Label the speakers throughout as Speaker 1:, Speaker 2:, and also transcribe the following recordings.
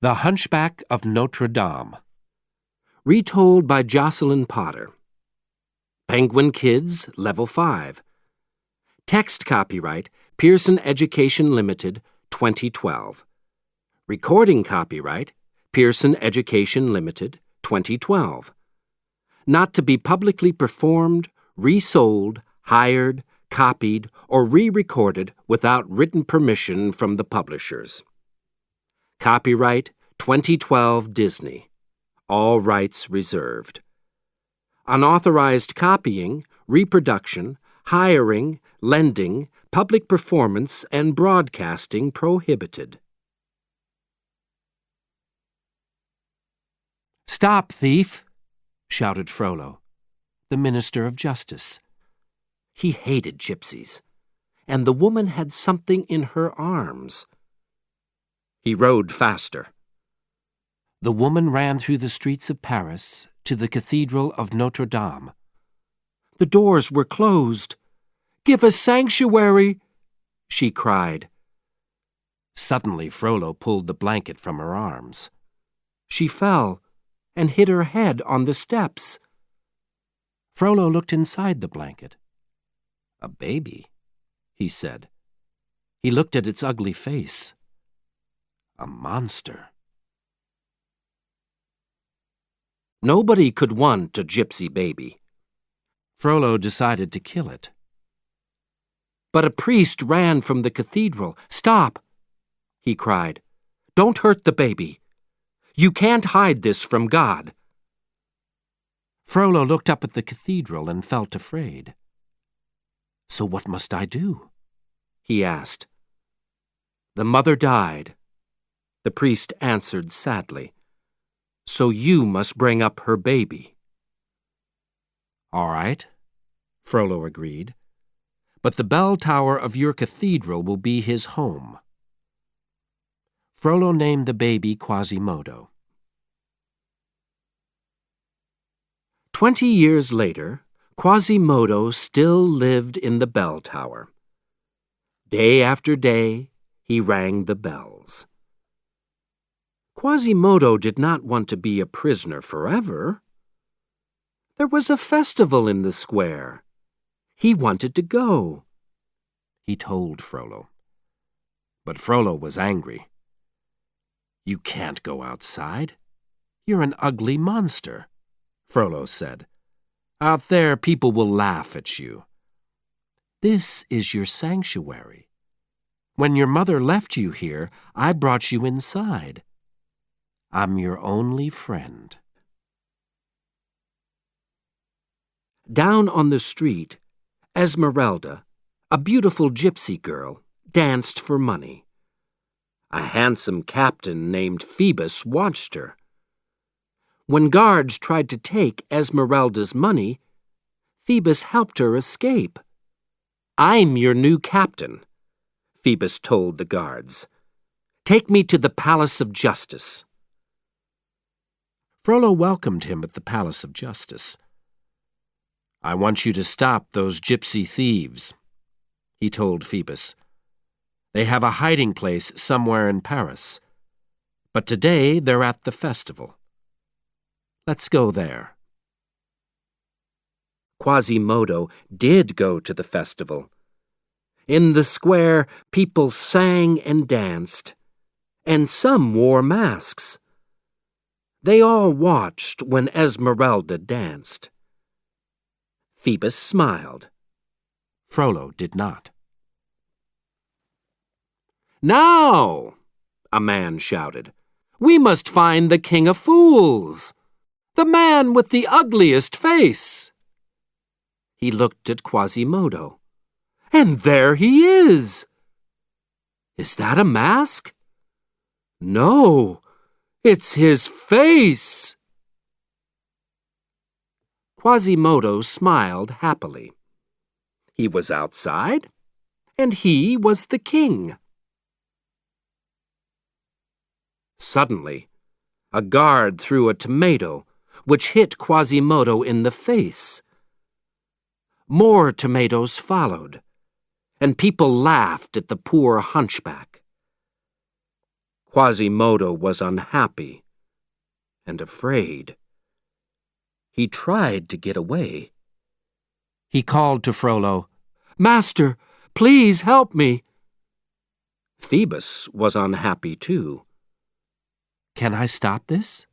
Speaker 1: The Hunchback of Notre Dame.
Speaker 2: Retold by Joselin Potter. Penguin Kids, Level 5. Text copyright, Pearson Education Limited, 2012. Recording copyright, Pearson Education Limited, 2012. Not to be publicly performed, resold, hired, copied, or re-recorded without written permission from the publishers. Copyright 2012 Disney. All rights reserved. Unauthorized copying, reproduction, hiring, lending, public performance, and broadcasting prohibited.
Speaker 1: "Stop, thief!" shouted Frollo, the minister of justice.
Speaker 2: He hated gypsies, and the woman had something in her arms. He rode faster.
Speaker 1: The woman ran through the streets of Paris to the Cathedral of Notre Dame.
Speaker 2: The doors were closed. "Give us sanctuary!" she cried.
Speaker 1: Suddenly Frollo pulled the blanket from her arms.
Speaker 2: She fell and hit her head on the steps.
Speaker 1: Frollo looked inside the blanket. "A baby," he said. He looked at its ugly face. A monster.
Speaker 2: Nobody could want a gypsy baby.
Speaker 1: Frollo decided to kill it.
Speaker 2: But a priest ran from the cathedral. "Stop!" he cried. "Don't hurt the baby. You can't hide this from God."
Speaker 1: Frollo looked up at the cathedral and felt afraid. "So what must I do?" he asked.
Speaker 2: "The mother died," the priest answered sadly. "So you must bring up her baby."
Speaker 1: "All right," Frollo agreed. "But the bell tower of your cathedral will be his home." Frollo named the baby Quasimodo.
Speaker 2: 20 years later, Quasimodo still lived in the bell tower. Day after day, he rang the bells. Quasimodo did not want to be a prisoner forever. There was a festival in the square. He wanted to go.
Speaker 1: He told Frollo. But Frollo was angry. "You can't go outside. You're an ugly monster," Frollo said. "Out there, people will laugh at you. This is your sanctuary. When your mother left you here, I brought you inside. I'm your only friend."
Speaker 2: Down on the street, Esmeralda, a beautiful gypsy girl, danced for money. A handsome captain named Phoebus watched her. When guards tried to take Esmeralda's money, Phoebus helped her escape. "I'm your new captain," Phoebus told the guards. "Take me to the Palace of Justice."
Speaker 1: Frollo welcomed him at the Palace of Justice. "I want you to stop those gypsy thieves," he told Phoebus. "They have a hiding place somewhere in Paris, but today they're at the festival. Let's go there."
Speaker 2: Quasimodo did go to the festival. In the square, people sang and danced, and some wore masks. They all watched when Esmeralda danced. Phoebus smiled.
Speaker 1: Frollo did not.
Speaker 2: "Now," a man shouted, "we must find the King of Fools, the man with the ugliest face." He looked at Quasimodo. "And there he is!" "Is that a mask?" "No, it's his face!" Quasimodo smiled happily. He was outside, and he was the king. Suddenly, a guard threw a tomato, which hit Quasimodo in the face. More tomatoes followed, and people laughed at the poor hunchback. Quasimodo was unhappy and afraid. He tried to get away.
Speaker 1: He called to Frollo,
Speaker 2: "Master, please help me." Phoebus was unhappy too.
Speaker 1: "Can I stop this?"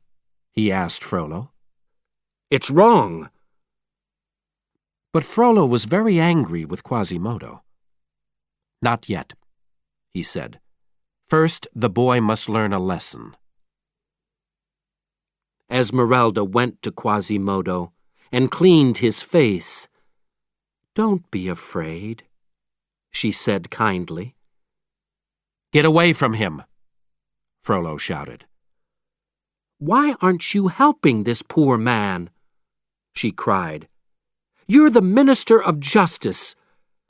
Speaker 1: he asked Frollo.
Speaker 2: "It's wrong."
Speaker 1: But Frollo was very angry with Quasimodo. "Not yet," he said. "First, the boy must learn a lesson."
Speaker 2: Esmeralda went to Quasimodo and cleaned his face. "Don't be afraid," she said kindly.
Speaker 1: "Get away from him!" Frollo shouted.
Speaker 2: "Why aren't you helping this poor man?" she cried. "You're the minister of justice,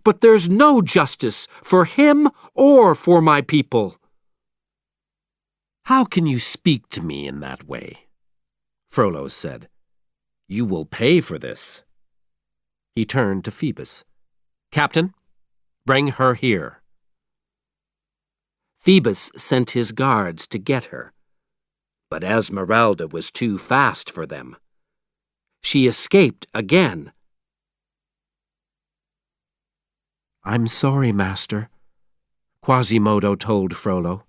Speaker 2: but there's no justice for him or for my people."
Speaker 1: "How can you speak to me in that way?" Frollo said. "You will pay for this." He turned to Phoebus. "Captain, bring her here."
Speaker 2: Phoebus sent his guards to get her, but Esmeralda was too fast for them. She escaped again.
Speaker 1: "I'm sorry, master," Quasimodo told Frollo.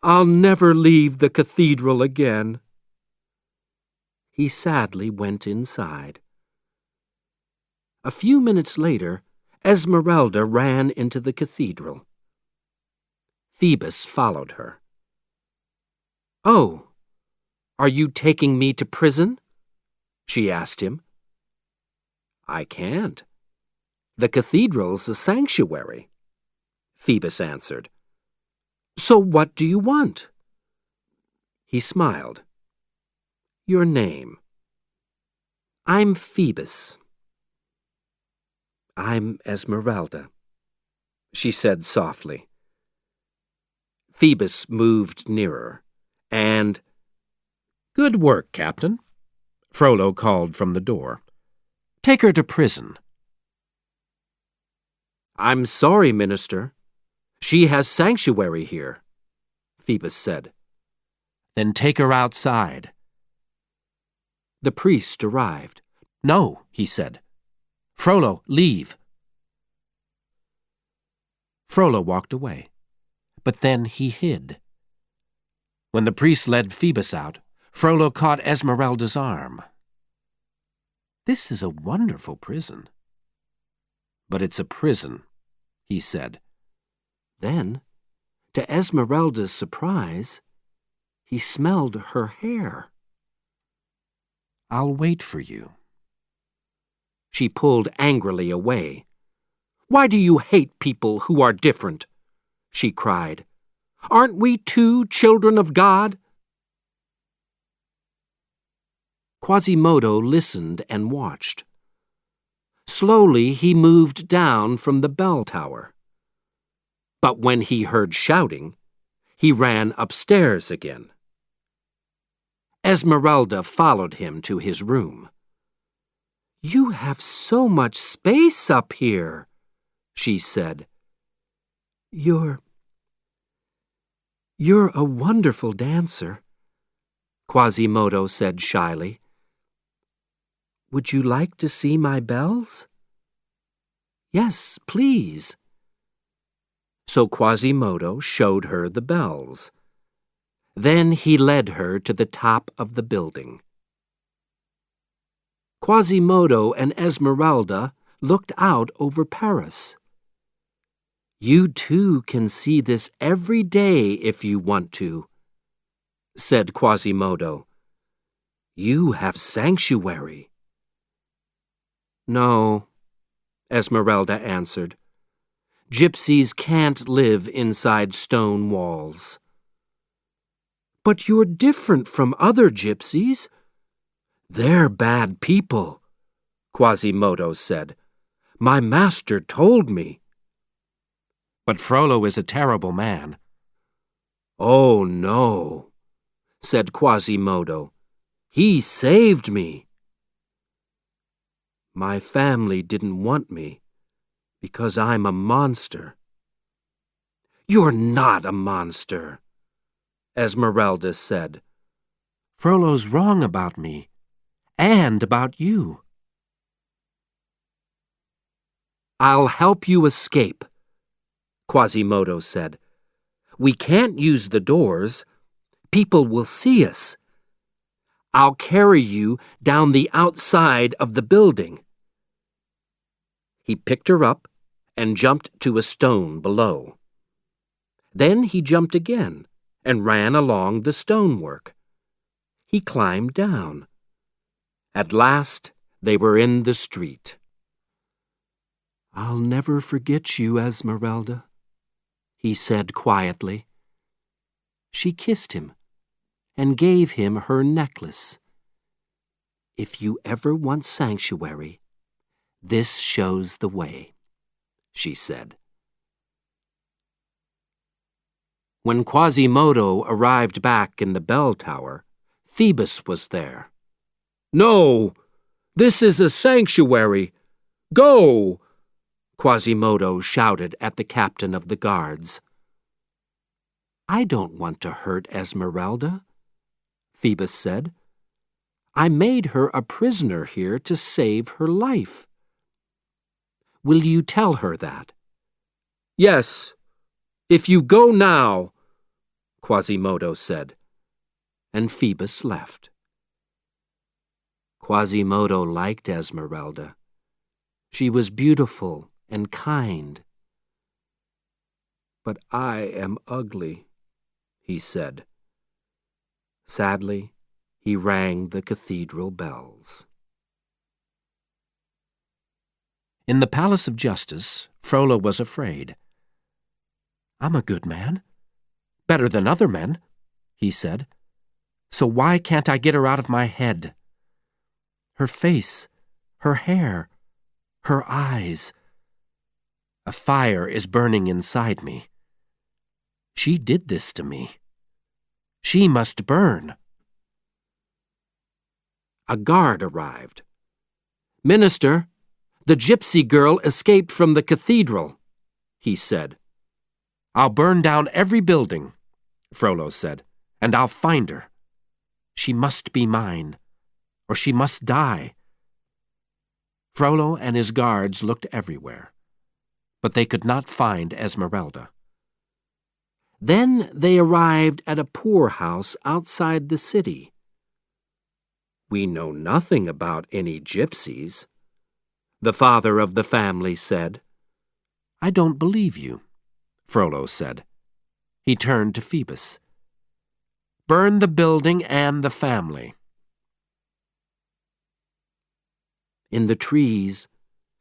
Speaker 2: "I'll never leave the cathedral again." He sadly went inside. A few minutes later, Esmeralda ran into the cathedral. Phoebus followed her. "Oh, are you taking me to prison?" she asked him. "I can't. The cathedral's a sanctuary," Phoebus answered. "So what do you want?" He smiled. "Your name?" "I'm Phoebus." "I'm Esmeralda," she said softly. Phoebus moved nearer, and,
Speaker 1: "Good work, Captain," Frollo called from the door. "Take her to prison."
Speaker 2: "I'm sorry, Minister. She has sanctuary here," Phoebus said.
Speaker 1: "Then take her outside."
Speaker 2: The priest arrived.
Speaker 1: "No," he said. "Frollo, leave." Frollo walked away, but then he hid. When the priest led Phoebus out, Frollo caught Esmeralda's arm. "This is a wonderful prison." "But it's a prison," he said. Then, to Esmeralda's surprise, he smelled her hair. "I'll wait for you." She pulled angrily away. "Why do you hate people who are different?" she cried. "Aren't we too children of God?" Quasimodo listened and watched. Slowly he moved down from the bell tower. But when he heard shouting, he ran upstairs again. Esmeralda followed him to his room. "You have so much space up here," she said. You're a wonderful dancer," Quasimodo said shyly. "Would you like to see my bells?" "Yes, please." So Quasimodo showed her the bells. Then he led her to the top of the building. Quasimodo and Esmeralda looked out over Paris. "You too can see this every day if you want to," said Quasimodo. "You have sanctuary." "No," Esmeralda answered. "Gypsies can't live inside stone walls." "But you're different from other gypsies." "They're bad people," Quasimodo said. "My master told me." "But Frollo is a terrible man."
Speaker 2: "Oh, no," said Quasimodo. "He saved me." "My family didn't want me because I'm a monster." "You're not a monster," Esmeralda said.
Speaker 1: Frollo's wrong about me, and about you.
Speaker 2: I'll help you escape, Quasimodo said. We can't use the doors. People will see us. I'll carry you down the outside of the building. He picked her up and jumped to a stone below. Then he jumped again and ran along the stonework. He climbed down. At last, they were in the street. "I'll never forget you, Esmeralda," he said quietly. She kissed him and gave him her necklace. "If you ever want sanctuary, this shows the way," she said. When Quasimodo arrived back in the bell tower, Phoebus was there. "No! This is a sanctuary! Go!" Quasimodo shouted at the captain of the guards. "I don't want to hurt Esmeralda," Phoebus said. "I made her a prisoner here to save her life." "Will you tell her that?" "Yes, if you go now," Quasimodo said, and Phoebus left. Quasimodo liked Esmeralda. She was beautiful and kind. "But I am ugly," he said. Sadly, he rang the cathedral bells.
Speaker 1: In the Palace of Justice, Frollo was afraid. "I'm a good man. Better than other men," he said. "So why can't I get her out of my head? Her face, her hair, her eyes. A fire is burning inside me. She did this to me. She must burn."
Speaker 2: A guard arrived. "Minister, the gypsy girl escaped from the cathedral," he said.
Speaker 1: "I'll burn down every building," Frollo said, "and I'll find her. She must be mine, or she must die." Frollo and his guards looked everywhere, but they could not find Esmeralda.
Speaker 2: Then they arrived at a poorhouse outside the city. "We know nothing about any gypsies," the father of the family said.
Speaker 1: "I don't believe you," Frollo said. He turned to Phoebus. "Burn the building and the family."
Speaker 2: In the trees,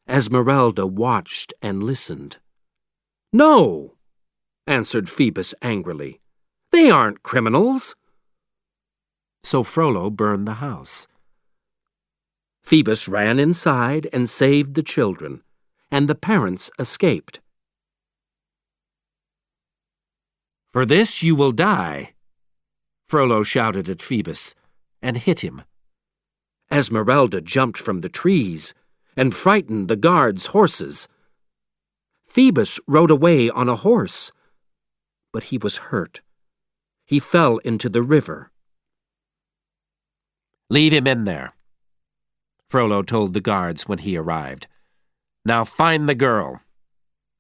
Speaker 2: Esmeralda watched and listened. "No!" answered Phoebus angrily. "They aren't criminals."
Speaker 1: So Frollo burned the house.
Speaker 2: Phoebus ran inside and saved the children, and the parents escaped.
Speaker 1: "For this you will die," Frollo shouted at Phoebus and hit him.
Speaker 2: Esmeralda jumped from the trees and frightened the guards' horses. Phoebus rode away on a horse, but he was hurt. He fell into the river.
Speaker 1: "Leave him in there," Frollo told the guards when he arrived. "Now find the girl.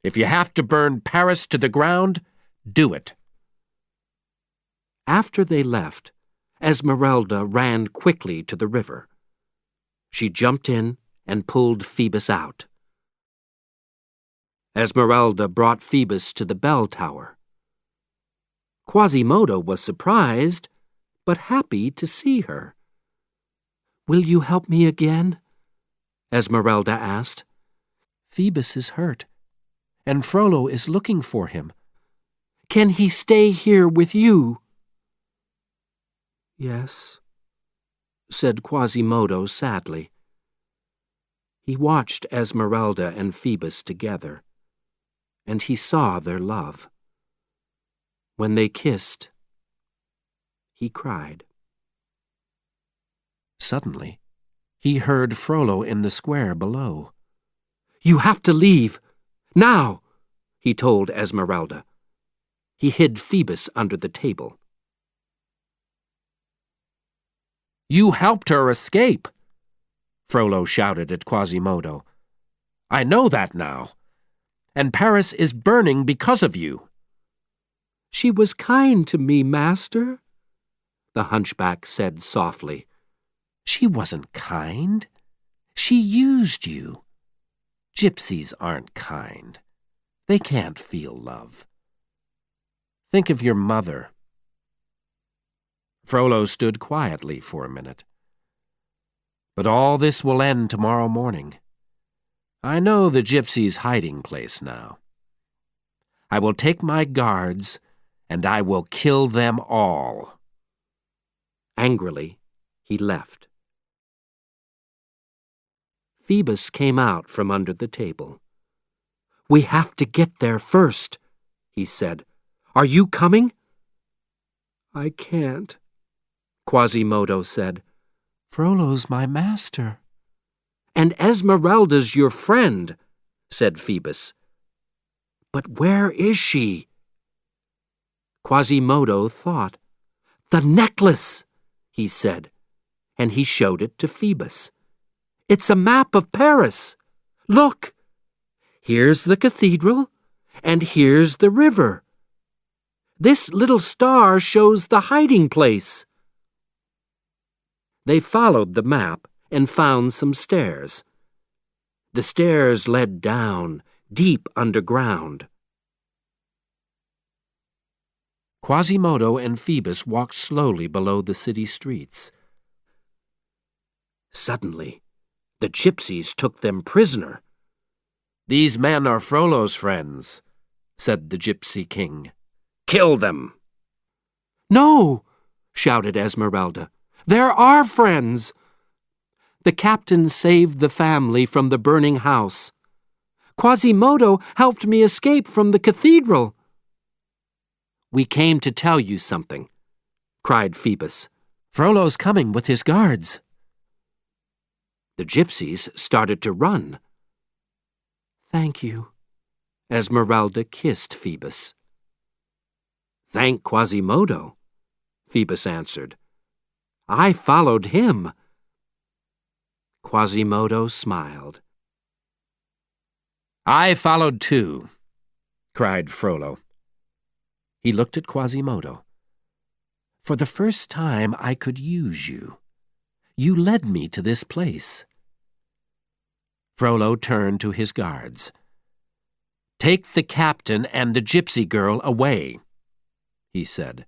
Speaker 1: If you have to burn Paris to the ground, do it."
Speaker 2: After they left, Esmeralda ran quickly to the river. She jumped in and pulled Phoebus out. Esmeralda brought Phoebus to the bell tower. Quasimodo was surprised, but happy to see her. "Will you help me again?" Esmeralda asked.
Speaker 1: "Phoebus is hurt, and Frollo is looking for him."
Speaker 2: "Can he stay here with you?" "Yes," said Quasimodo sadly. He watched Esmeralda and Phoebus together, and he saw their love. When they kissed, he cried.
Speaker 1: Suddenly, he heard Frollo in the square below.
Speaker 2: "You have to leave, now," he told Esmeralda. He hid Phoebus under the table.
Speaker 1: You helped her escape, Frollo shouted at Quasimodo. I know that now. And Paris is burning because of you.
Speaker 2: She was kind to me, master, the hunchback said softly.
Speaker 1: She wasn't kind. She used you. Gypsies aren't kind. They can't feel love. Think of your mother. Frollo stood quietly for a minute. But all this will end tomorrow morning. I know the gypsies' hiding place now. I will take my guards, and I will kill them all.
Speaker 2: Angrily, he left. Phoebus came out from under the table. We have to get there first, he said. Are you coming? I can't, Quasimodo said.
Speaker 1: Frollo's my master.
Speaker 2: And Esmeralda's your friend, said Phoebus. But where is she? Quasimodo thought. The necklace, he said, and he showed it to Phoebus. It's a map of Paris. Look, here's the cathedral, and here's the river. This little star shows the hiding place. They followed the map and found some stairs. The stairs led down, deep underground.
Speaker 1: Quasimodo and Phoebus walked slowly below the city streets.
Speaker 2: Suddenly, the gypsies took them prisoner.
Speaker 1: These men are Frollo's friends, said the gypsy king.
Speaker 2: Kill them!
Speaker 3: No, shouted Esmeralda. They're our friends. The captain saved the family from the burning house. Quasimodo helped me escape from the cathedral.
Speaker 2: We came to tell you something, cried Phoebus.
Speaker 1: Frollo's coming with his guards.
Speaker 2: The gypsies started to run.
Speaker 3: Thank you.
Speaker 2: Esmeralda kissed Phoebus. Thank Quasimodo, Phoebus answered. I followed him. Quasimodo smiled.
Speaker 1: I followed too, cried Frollo. He looked at Quasimodo. For the first time I could use you. You led me to this place. Frollo turned to his guards. Take the captain and the gypsy girl away, he said.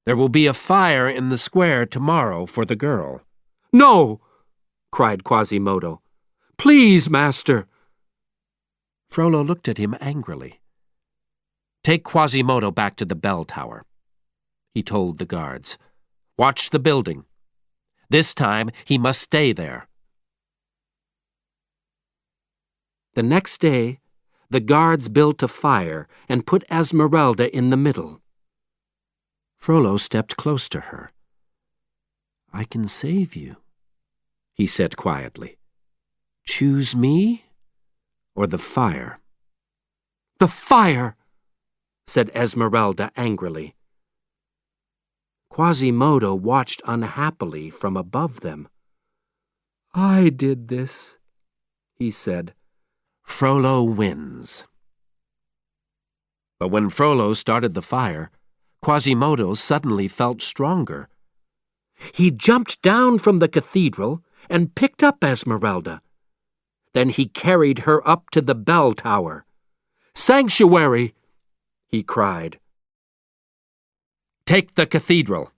Speaker 1: There will be a fire in the square tomorrow for the girl.
Speaker 3: No, cried Quasimodo. Please, master.
Speaker 1: Frollo looked at him angrily. Take Quasimodo back to the bell tower, he told the guards. Watch the building. This time he must stay there.
Speaker 2: The next day, the guards built a fire and put Esmeralda in the middle.
Speaker 1: Frollo stepped close to her. I can save you, he said quietly. Choose me or the fire.
Speaker 3: The fire,
Speaker 2: said Esmeralda angrily. Quasimodo watched unhappily from above them.
Speaker 3: I did this, he said.
Speaker 1: Frollo wins. But when Frollo started the fire, Quasimodo suddenly felt stronger.
Speaker 2: He jumped down from the cathedral and picked up Esmeralda. Then he carried her up to the bell tower.
Speaker 3: Sanctuary,
Speaker 2: he cried.
Speaker 1: Take the cathedral,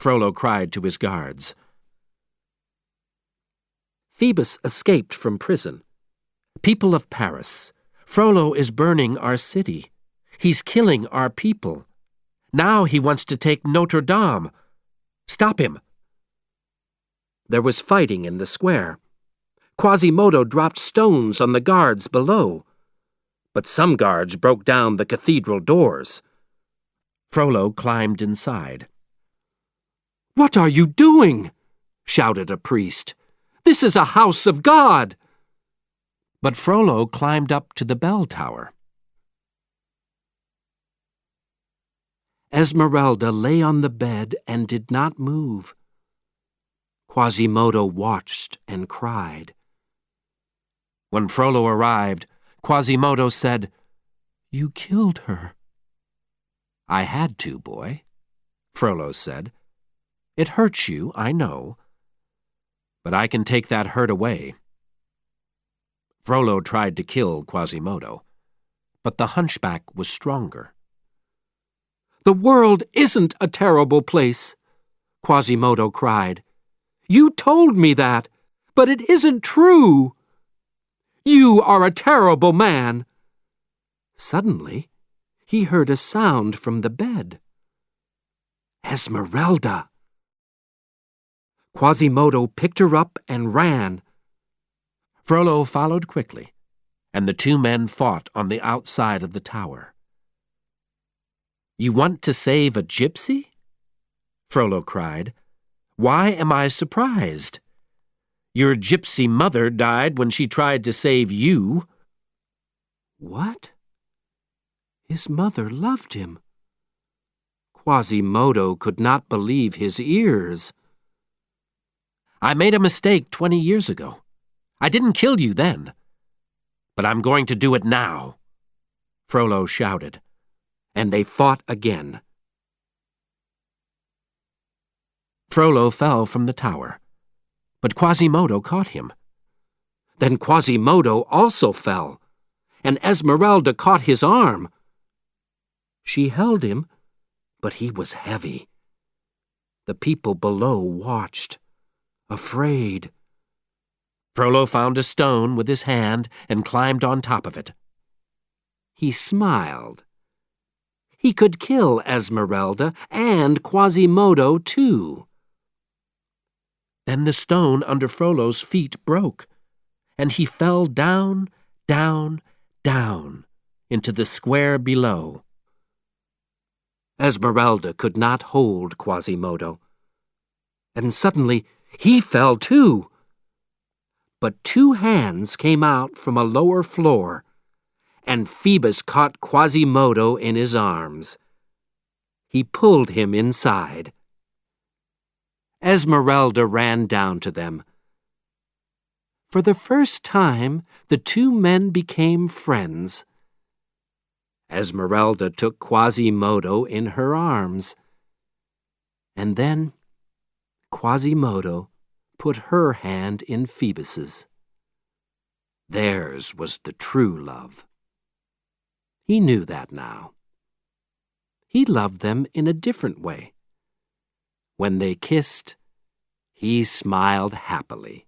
Speaker 1: Frollo cried to his guards.
Speaker 2: Phoebus escaped from prison.
Speaker 1: People of Paris, Frollo is burning our city. He's killing our people. Now he wants to take Notre Dame. Stop him.
Speaker 2: There was fighting in the square. Quasimodo dropped stones on the guards below. But some guards broke down the cathedral doors.
Speaker 1: Frollo climbed inside.
Speaker 3: What are you doing? Shouted a priest. This is a house of God.
Speaker 1: But Frollo climbed up to the bell tower.
Speaker 2: Esmeralda lay on the bed and did not move. Quasimodo watched and cried.
Speaker 1: When Frollo arrived, Quasimodo said,
Speaker 3: "You killed her."
Speaker 1: "I had to, boy," Frollo said. "It hurts you, I know, but I can take that hurt away." Frollo tried to kill Quasimodo, but the hunchback was stronger.
Speaker 3: "The world isn't a terrible place," Quasimodo cried. "You told me that, but it isn't true. You are a terrible man." Suddenly, he heard a sound from the bed. Esmeralda! Quasimodo picked her up and ran.
Speaker 1: Frollo followed quickly, and the two men fought on the outside of the tower. "You want to save a gypsy?" Frollo cried. "Why am I surprised? Your gypsy mother died when she tried to save you."
Speaker 3: What? His mother loved him. Quasimodo could not believe his ears.
Speaker 1: "I made a mistake 20 years ago. I didn't kill you then. But I'm going to do it now," Frollo shouted,
Speaker 2: and they fought again.
Speaker 1: Frollo fell from the tower, but Quasimodo caught him.
Speaker 2: Then Quasimodo also fell, and Esmeralda caught his arm. She held him, but he was heavy. The people below watched, afraid.
Speaker 1: Frollo found a stone with his hand and climbed on top of it.
Speaker 2: He smiled. He could kill Esmeralda and Quasimodo, too.
Speaker 1: Then the stone under Frollo's feet broke, and he fell down, down, down into the square below.
Speaker 2: Esmeralda could not hold Quasimodo, and suddenly he fell too. But two hands came out from a lower floor, and Phoebus caught Quasimodo in his arms. He pulled him inside. Esmeralda ran down to them. For the first time, the two men became friends. Esmeralda took Quasimodo in her arms, and then Quasimodo put her hand in Phoebus's. Theirs was the true love. He knew that now. He loved them in a different way. When they kissed, he smiled happily.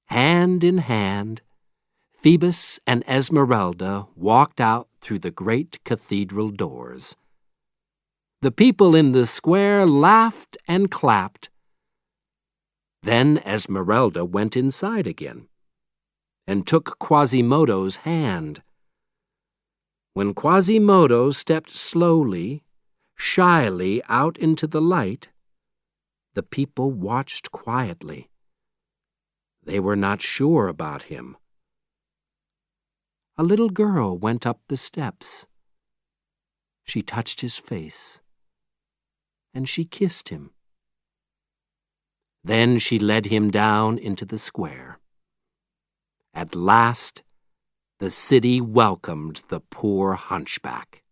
Speaker 2: Hand in hand, Phoebus and Esmeralda walked out through the great cathedral doors. The people in the square laughed and clapped. Then Esmeralda went inside again and took Quasimodo's hand. When Quasimodo stepped slowly, shyly out into the light, the people watched quietly. They were not sure about him. A little girl went up the steps. She touched his face, and she kissed him. Then she led him down into the square. At last, the city welcomed the poor hunchback.